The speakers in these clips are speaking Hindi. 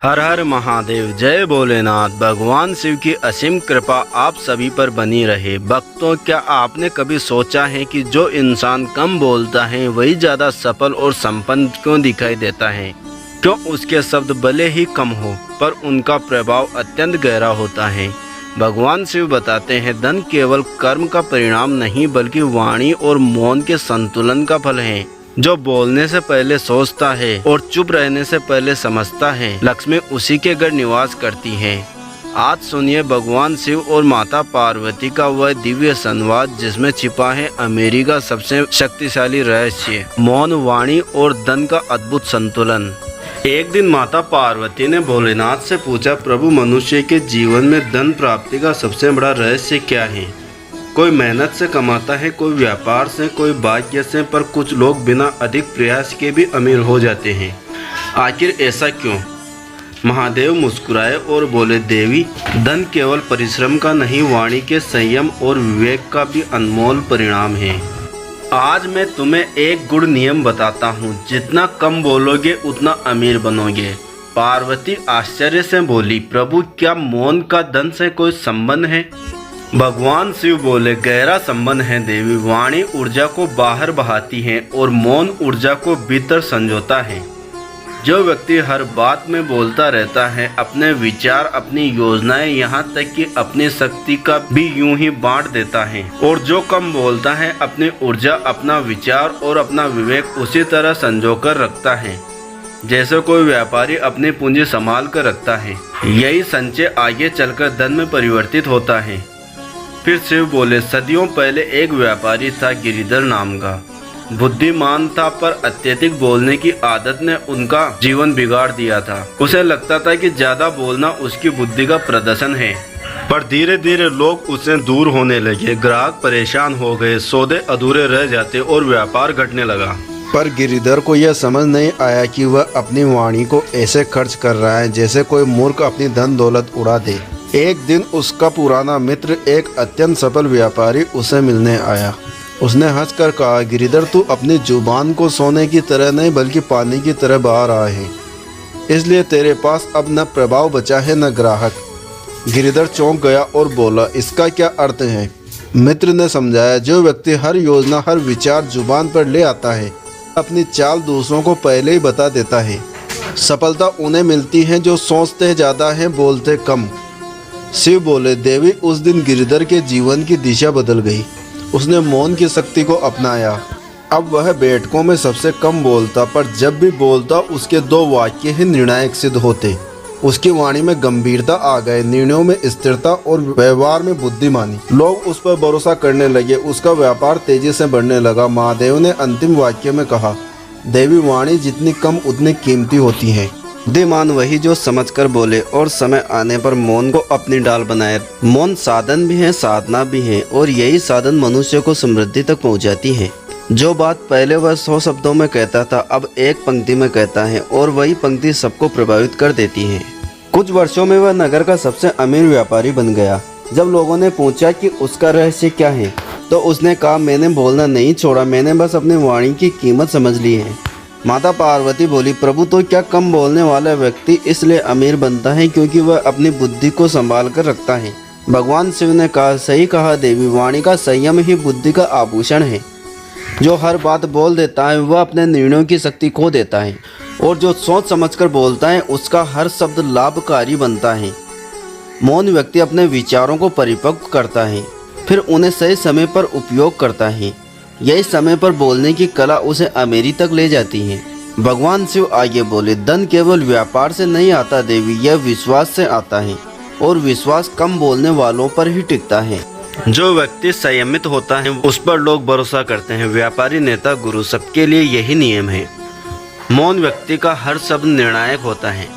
हर हर महादेव। जय भोलेनाथ। भगवान शिव की असीम कृपा आप सभी पर बनी रहे। भक्तों, क्या आपने कभी सोचा है कि जो इंसान कम बोलता है वही ज़्यादा सफल और संपन्न क्यों दिखाई देता है? क्यों उसके शब्द भले ही कम हो पर उनका प्रभाव अत्यंत गहरा होता है। भगवान शिव बताते हैं, धन केवल कर्म का परिणाम नहीं बल्कि वाणी और मौन के संतुलन का फल है। जो बोलने से पहले सोचता है और चुप रहने से पहले समझता है, लक्ष्मी उसी के घर निवास करती है। आज सुनिए भगवान शिव और माता पार्वती का वह दिव्य संवाद जिसमें छिपा है अमेरिका का सबसे शक्तिशाली रहस्य, मौन, वाणी और धन का अद्भुत संतुलन। एक दिन माता पार्वती ने भोलेनाथ से पूछा, प्रभु, मनुष्य के जीवन में धन प्राप्ति का सबसे बड़ा रहस्य क्या है? कोई मेहनत से कमाता है, कोई व्यापार से, कोई भाग्य से, पर कुछ लोग बिना अधिक प्रयास के भी अमीर हो जाते हैं। आखिर ऐसा क्यों? महादेव मुस्कुराए और बोले, देवी, धन केवल परिश्रम का नहीं, वाणी के संयम और विवेक का भी अनमोल परिणाम है। आज मैं तुम्हें एक गुड़ नियम बताता हूँ, जितना कम बोलोगे उतना अमीर बनोगे। पार्वती आश्चर्य से बोली, प्रभु, क्या मौन का धन से कोई संबंध है? भगवान शिव बोले, गहरा संबंध है देवी। वाणी ऊर्जा को बाहर बहाती है और मौन ऊर्जा को भीतर संजोता है। जो व्यक्ति हर बात में बोलता रहता है, अपने विचार, अपनी योजनाएं, यहाँ तक कि अपनी शक्ति का भी यूं ही बांट देता है। और जो कम बोलता है, अपनी ऊर्जा, अपना विचार और अपना विवेक उसी तरह संजो कर रखता है जैसे कोई व्यापारी अपनी पूंजी संभाल कर रखता है। यही संचय आगे चलकर धन में परिवर्तित होता है। फिर शिव बोले, सदियों पहले एक व्यापारी था, गिरिधर नाम का। बुद्धिमान था पर अत्यधिक बोलने की आदत ने उनका जीवन बिगाड़ दिया था। उसे लगता था कि ज्यादा बोलना उसकी बुद्धि का प्रदर्शन है, पर धीरे धीरे लोग उससे दूर होने लगे। ग्राहक परेशान हो गए, सौदे अधूरे रह जाते और व्यापार घटने लगा। पर गिरिधर को यह समझ नहीं आया कि वह अपनी वाणी को ऐसे खर्च कर रहा है जैसे कोई मूर्ख अपनी धन दौलत उड़ा दे। एक दिन उसका पुराना मित्र, एक अत्यंत सफल व्यापारी, उसे मिलने आया। उसने हंसकर कहा, गिरिधर, तू अपनी जुबान को सोने की तरह नहीं बल्कि पानी की तरह बहा रहा है, इसलिए तेरे पास अब न प्रभाव बचा है न ग्राहक। गिरिधर चौंक गया और बोला, इसका क्या अर्थ है? मित्र ने समझाया, जो व्यक्ति हर योजना, हर विचार जुबान पर ले आता है, अपनी चाल दूसरों को पहले ही बता देता है। सफलता उन्हें मिलती है जो सोचते ज़्यादा हैं, बोलते कम। शिव बोले, देवी, उस दिन गिरिधर के जीवन की दिशा बदल गई। उसने मौन की शक्ति को अपनाया। अब वह बैठकों में सबसे कम बोलता, पर जब भी बोलता उसके दो वाक्य ही निर्णायक सिद्ध होते। उसकी वाणी में गंभीरता आ गए, निर्णयों में स्थिरता और व्यवहार में बुद्धिमानी। लोग उस पर भरोसा करने लगे, उसका व्यापार तेजी से बढ़ने लगा। महादेव ने अंतिम वाक्य में कहा, देवी, वाणी जितनी कम उतनी कीमती होती है। बुद्धिमान वही जो समझकर बोले और समय आने पर मौन को अपनी ढाल बनाए। मौन साधन भी है, साधना भी है, और यही साधन मनुष्य को समृद्धि तक पहुंचाती है। जो बात पहले वह 100 शब्दों में कहता था, अब एक पंक्ति में कहता है, और वही पंक्ति सबको प्रभावित कर देती है। कुछ वर्षों में वह नगर का सबसे अमीर व्यापारी बन गया। जब लोगों ने पूछा कि उसका रहस्य क्या है, तो उसने कहा, मैंने बोलना नहीं छोड़ा, मैंने बस अपनी वाणी की कीमत समझ ली है। माता पार्वती बोली, प्रभु, तो क्या कम बोलने वाला व्यक्ति इसलिए अमीर बनता है क्योंकि वह अपनी बुद्धि को संभाल कर रखता है? भगवान शिव ने कहा, सही कहा देवी, वाणी का संयम ही बुद्धि का आभूषण है। जो हर बात बोल देता है वह अपने निर्णयों की शक्ति खो देता है, और जो सोच समझकर बोलता है उसका हर शब्द लाभकारी बनता है। मौन व्यक्ति अपने विचारों को परिपक्व करता है, फिर उन्हें सही समय पर उपयोग करता है। यही समय पर बोलने की कला उसे अमीरी तक ले जाती है। भगवान शिव आगे बोले, धन केवल व्यापार से नहीं आता देवी, यह विश्वास से आता है, और विश्वास कम बोलने वालों पर ही टिकता है। जो व्यक्ति संयमित होता है उस पर लोग भरोसा करते हैं। व्यापारी, नेता, गुरु, सबके लिए यही नियम है। मौन व्यक्ति का हर शब्द निर्णायक होता है,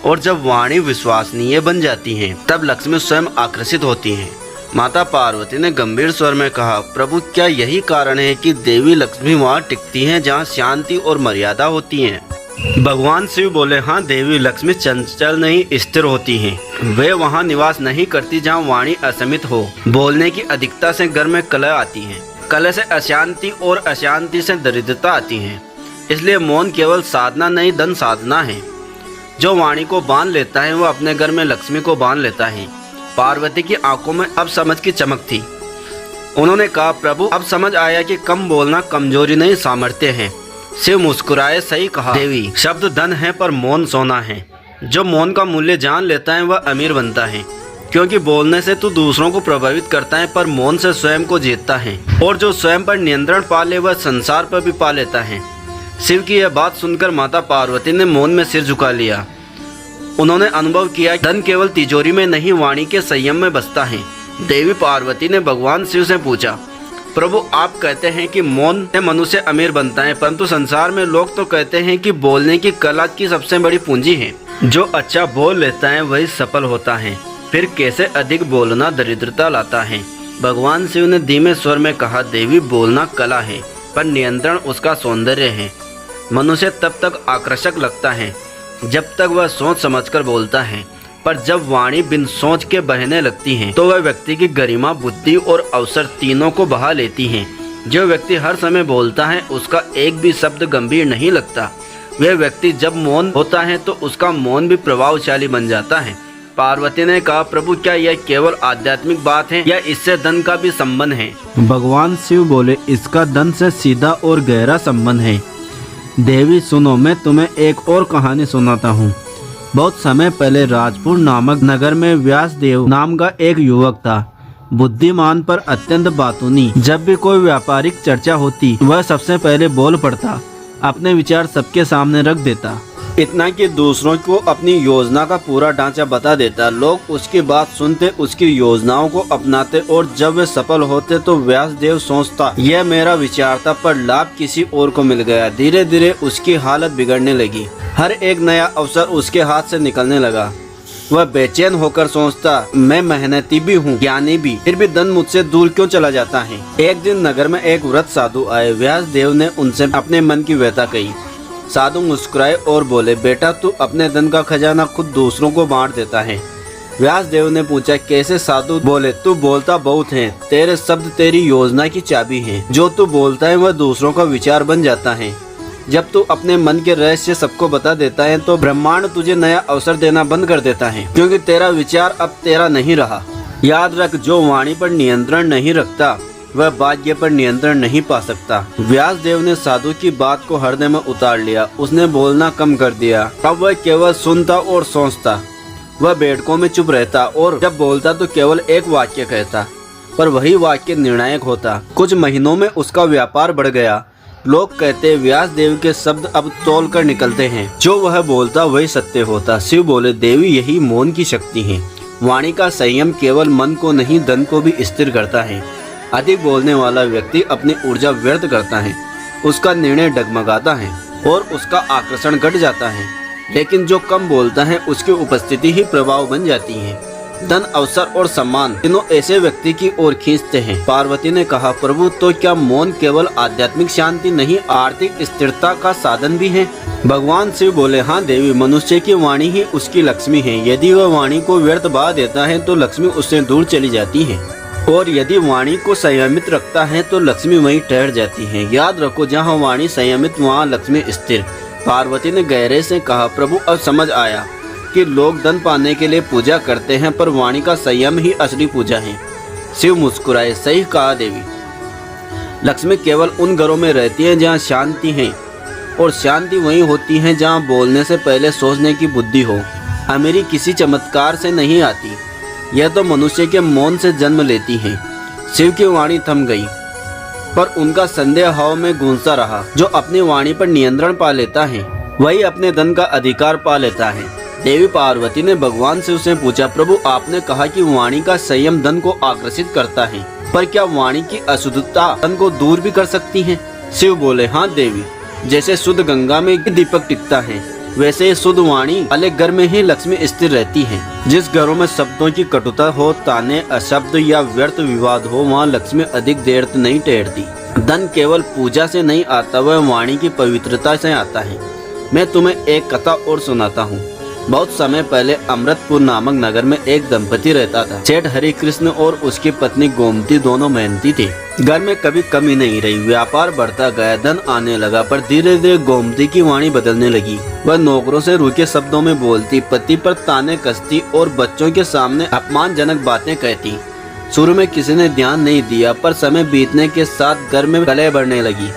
और जब वाणी विश्वसनीय बन जाती है तब लक्ष्मी स्वयं आकर्षित होती है। माता पार्वती ने गंभीर स्वर में कहा, प्रभु, क्या यही कारण है कि देवी लक्ष्मी वहाँ टिकती हैं जहाँ शांति और मर्यादा होती है? भगवान शिव बोले, हाँ देवी, लक्ष्मी चंचल नहीं, स्थिर होती हैं। वे वहाँ निवास नहीं करती जहाँ वाणी असमित हो। बोलने की अधिकता से घर में कलह आती है, कलह से अशांति, और अशांति से दरिद्रता आती है। इसलिए मौन केवल साधना नहीं, धन साधना है। जो वाणी को बांध लेता है वह अपने घर में लक्ष्मी को बांध लेता है। पार्वती की आंखों में अब समझ की चमक थी। उन्होंने कहा, प्रभु अब समझ आया कि कम बोलना कमजोरी नहीं सामर्थ्य है। शिव मुस्कुराए, सही कहा देवी, शब्द धन है पर मौन सोना है। जो मौन का मूल्य जान लेता है वह अमीर बनता है, क्योंकि बोलने से तू दूसरों को प्रभावित करता है पर मौन से स्वयं को जीतता है। और जो स्वयं पर नियंत्रण पा ले वह संसार पर भी पा लेता है। शिव की यह बात सुनकर माता पार्वती ने मौन में सिर झुका लिया। उन्होंने अनुभव किया कि धन केवल तिजोरी में नहीं, वाणी के संयम में बसता है। देवी पार्वती ने भगवान शिव से पूछा, प्रभु आप कहते हैं कि मौन से मनुष्य अमीर बनता है, परंतु संसार में लोग तो कहते हैं कि बोलने की कला की सबसे बड़ी पूंजी है। जो अच्छा बोल लेता है वही सफल होता है, फिर कैसे अधिक बोलना दरिद्रता लाता है। भगवान शिव ने धीमे स्वर में कहा, देवी बोलना कला है पर नियंत्रण उसका सौंदर्य है। मनुष्य तब तक आकर्षक लगता है जब तक वह सोच समझकर बोलता है, पर जब वाणी बिन सोच के बहने लगती है तो वह व्यक्ति की गरिमा, बुद्धि और अवसर तीनों को बहा लेती हैं। जो व्यक्ति हर समय बोलता है उसका एक भी शब्द गंभीर नहीं लगता। वह व्यक्ति जब मौन होता है तो उसका मौन भी प्रभावशाली बन जाता है। पार्वती ने कहा, प्रभु क्या यह केवल आध्यात्मिक बात है या इससे धन का भी संबंध है? भगवान शिव बोले, इसका धन से सीधा और गहरा संबंध है। देवी सुनो, मैं तुम्हें एक और कहानी सुनाता हूँ। बहुत समय पहले राजपुर नामक नगर में व्यासदेव नाम का एक युवक था। बुद्धिमान पर अत्यंत बातूनी। जब भी कोई व्यापारिक चर्चा होती वह सबसे पहले बोल पड़ता, अपने विचार सबके सामने रख देता, इतना कि दूसरों को अपनी योजना का पूरा ढांचा बता देता। लोग उसकी बात सुनते, उसकी योजनाओं को अपनाते और जब वे सफल होते तो व्यासदेव सोचता, यह मेरा विचार था पर लाभ किसी और को मिल गया। धीरे धीरे उसकी हालत बिगड़ने लगी। हर एक नया अवसर उसके हाथ से निकलने लगा। वह बेचैन होकर सोचता, मैं मेहनती भी हूँ, ज्ञानी भी, फिर भी धन मुझसे दूर क्यों चला जाता है। एक दिन नगर में एक वृद्ध साधु आए। व्यासदेव ने उनसे अपने मन की व्यथा कही। साधु मुस्कुराए और बोले, बेटा तू अपने धन का खजाना खुद दूसरों को बांट देता है। व्यासदेव ने पूछा, कैसे? साधु बोले, तू बोलता बहुत है, तेरे शब्द तेरी योजना की चाबी है। जो तू बोलता है वह दूसरों का विचार बन जाता है। जब तू अपने मन के रहस्य सबको बता देता है तो ब्रह्मांड तुझे नया अवसर देना बंद कर देता है, क्योंकि तेरा विचार अब तेरा नहीं रहा। याद रख, जो वाणी पर नियंत्रण नहीं रखता वह भाग्य पर नियंत्रण नहीं पा सकता। व्यासदेव ने साधु की बात को हृदय में उतार लिया। उसने बोलना कम कर दिया। अब वह केवल सुनता और सोचता। वह बैठकों में चुप रहता और जब बोलता तो केवल एक वाक्य कहता, पर वही वाक्य निर्णायक होता। कुछ महीनों में उसका व्यापार बढ़ गया। लोग कहते, व्यासदेव के शब्द अब तोल कर निकलते हैं। जो वह बोलता वही सत्य होता। शिव बोले, देवी यही मौन की शक्ति है। वाणी का संयम केवल मन को नहीं, धन को भी स्थिर करता है। अधिक बोलने वाला व्यक्ति अपनी ऊर्जा व्यर्थ करता है, उसका निर्णय डगमगाता है और उसका आकर्षण घट जाता है। लेकिन जो कम बोलता है उसकी उपस्थिति ही प्रभाव बन जाती है। धन, अवसर और सम्मान तीनों ऐसे व्यक्ति की ओर खींचते हैं। पार्वती ने कहा, प्रभु तो क्या मौन केवल आध्यात्मिक शांति नहीं, आर्थिक स्थिरता का साधन भी है? भगवान शिव बोले, हाँ देवी, मनुष्य की वाणी ही उसकी लक्ष्मी है। यदि वह वाणी को व्यर्थ बहा देता है तो लक्ष्मी उससे दूर चली जाती है, और यदि वाणी को संयमित रखता है तो लक्ष्मी वहीं ठहर जाती है। याद रखो, जहाँ वाणी संयमित वहाँ लक्ष्मी स्थिर। पार्वती ने गहरे से कहा, प्रभु अब समझ आया कि लोग धन पाने के लिए पूजा करते हैं, पर वाणी का संयम ही असली पूजा है। शिव मुस्कुराए, सही कहा देवी। लक्ष्मी केवल उन घरों में रहती है जहाँ शांति है, और शांति वहीं होती है जहाँ बोलने से पहले सोचने की बुद्धि हो। अमीरी किसी चमत्कार से नहीं आती, यह तो मनुष्य के मौन से जन्म लेती है। शिव की वाणी थम गई, पर उनका संदेह हवा में गूंजता रहा। जो अपनी वाणी पर नियंत्रण पा लेता है वही अपने धन का अधिकार पा लेता है। देवी पार्वती ने भगवान शिव से पूछा, प्रभु आपने कहा कि वाणी का संयम धन को आकर्षित करता है, पर क्या वाणी की अशुद्धता धन को दूर भी कर सकती है? शिव बोले, हाँ देवी, जैसे शुद्ध गंगा में दीपक टिकता है, वैसे शुद्ध वाणी वाले घर में ही लक्ष्मी स्थिर रहती है। जिस घरों में शब्दों की कटुता हो, ताने, अशब्द या व्यर्थ विवाद हो, वहाँ लक्ष्मी अधिक देर नहीं ठहरती। धन केवल पूजा से नहीं आता, वह वाणी की पवित्रता से आता है। मैं तुम्हें एक कथा और सुनाता हूँ। बहुत समय पहले अमृतपुर नामक नगर में एक दंपति रहता था। सेठ हरि कृष्ण और उसकी पत्नी गोमती दोनों मेहनती थे। घर में कभी कमी नहीं रही। व्यापार बढ़ता गया, धन आने लगा, पर धीरे धीरे गोमती की वाणी बदलने लगी। वह नौकरों से रूखे शब्दों में बोलती, पति पर ताने कसती और बच्चों के सामने अपमानजनक बातें कहती। शुरू में किसी ने ध्यान नहीं दिया, पर समय बीतने के साथ घर में कलह बढ़ने लगी।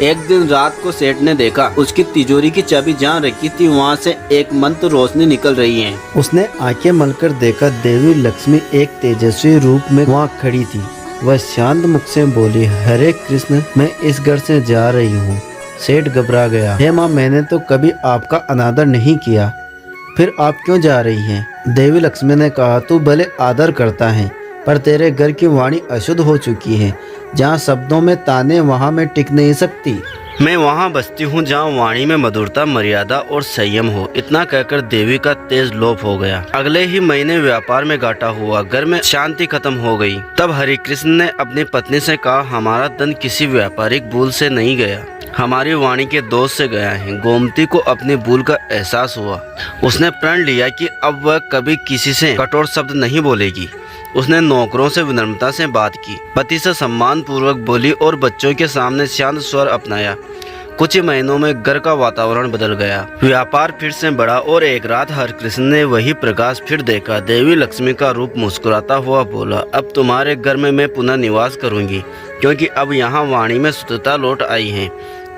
एक दिन रात को सेठ ने देखा, उसकी तिजोरी की चाबी जहाँ रखी थी वहाँ से एक मंत्र रोशनी निकल रही है। उसने आंखें मलकर देखा, देवी लक्ष्मी एक तेजस्वी रूप में वहाँ खड़ी थी। वह शांत मुख से बोली, हरे कृष्ण, मैं इस घर से जा रही हूँ। सेठ घबरा गया, हे माँ, मैंने तो कभी आपका अनादर नहीं किया, फिर आप क्यों जा रही हैं? देवी लक्ष्मी ने कहा, तू भले आदर करता है, पर तेरे घर की वाणी अशुद्ध हो चुकी है। जहाँ शब्दों में ताने, वहाँ मैं टिक नहीं सकती। मैं वहाँ बसती हूँ जहाँ वाणी में मधुरता, मर्यादा और संयम हो। इतना कहकर देवी का तेज लोप हो गया। अगले ही महीने व्यापार में घाटा हुआ, घर में शांति खत्म हो गई। तब हरि कृष्ण ने अपनी पत्नी से कहा, हमारा धन किसी व्यापारिक भूल से नहीं गया, हमारी वाणी के दोष से गया है। गोमती को अपनी भूल का एहसास हुआ। उसने प्रण लिया कि अब वह कभी किसी से कठोर शब्द नहीं बोलेगी। उसने नौकरों से विनम्रता से बात की, पति से सम्मान पूर्वक बोली और बच्चों के सामने शांत स्वर अपनाया। कुछ ही महीनों में घर का वातावरण बदल गया। व्यापार फिर से बढ़ा और एक रात हरिकृष्ण ने वही प्रकाश फिर देखा। देवी लक्ष्मी का रूप मुस्कुराता हुआ बोला, अब तुम्हारे घर में मैं पुनः निवास करूंगी, क्योंकि अब यहाँ वाणी में शुद्धता लौट आई है।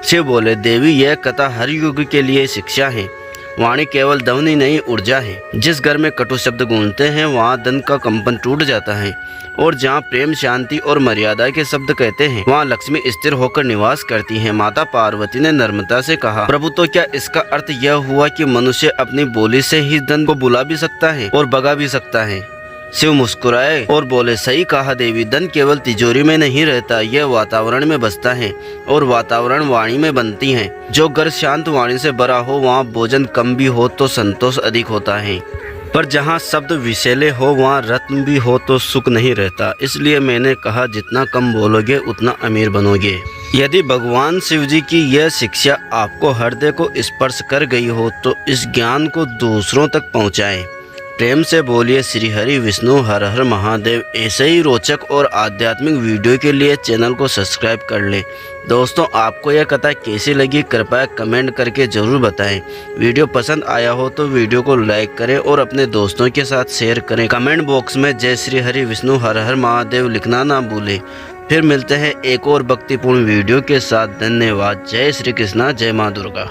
शिव बोले, देवी, यह कथा हर युग के लिए शिक्षा है। वाणी केवल ध्वनि नहीं, ऊर्जा है। जिस घर में कटु शब्द गूंजते हैं वहाँ धन का कंपन टूट जाता है, और जहाँ प्रेम, शांति और मर्यादा के शब्द कहते हैं वहाँ लक्ष्मी स्थिर होकर निवास करती है। माता पार्वती ने नम्रता से कहा, प्रभु, तो क्या इसका अर्थ यह हुआ कि मनुष्य अपनी बोली से ही धन को बुला भी सकता है और भगा भी सकता है? शिव मुस्कुराए और बोले, सही कहा देवी, धन केवल तिजोरी में नहीं रहता, यह वातावरण में बसता है और वातावरण वाणी में बनती है। जो घर शांत वाणी से भरा हो वहाँ भोजन कम भी हो तो संतोष अधिक होता है, पर जहाँ शब्द विषैले हो वहाँ रत्न भी हो तो सुख नहीं रहता। इसलिए मैंने कहा, जितना कम बोलोगे उतना अमीर बनोगे। यदि भगवान शिव जी की यह शिक्षा आपको हृदय को स्पर्श कर गई हो तो इस ज्ञान को दूसरों तक पहुँचाएं। प्रेम से बोलिए श्री हरि विष्णु हर हर महादेव। ऐसे ही रोचक और आध्यात्मिक वीडियो के लिए चैनल को सब्सक्राइब कर लें। दोस्तों, आपको यह कथा कैसी लगी कृपया कमेंट करके ज़रूर बताएं। वीडियो पसंद आया हो तो वीडियो को लाइक करें और अपने दोस्तों के साथ शेयर करें। कमेंट बॉक्स में जय श्री हरि विष्णु हर हर महादेव लिखना ना भूलें। फिर मिलते हैं एक और भक्तिपूर्ण वीडियो के साथ। धन्यवाद। जय श्री कृष्णा, जय माँ दुर्गा।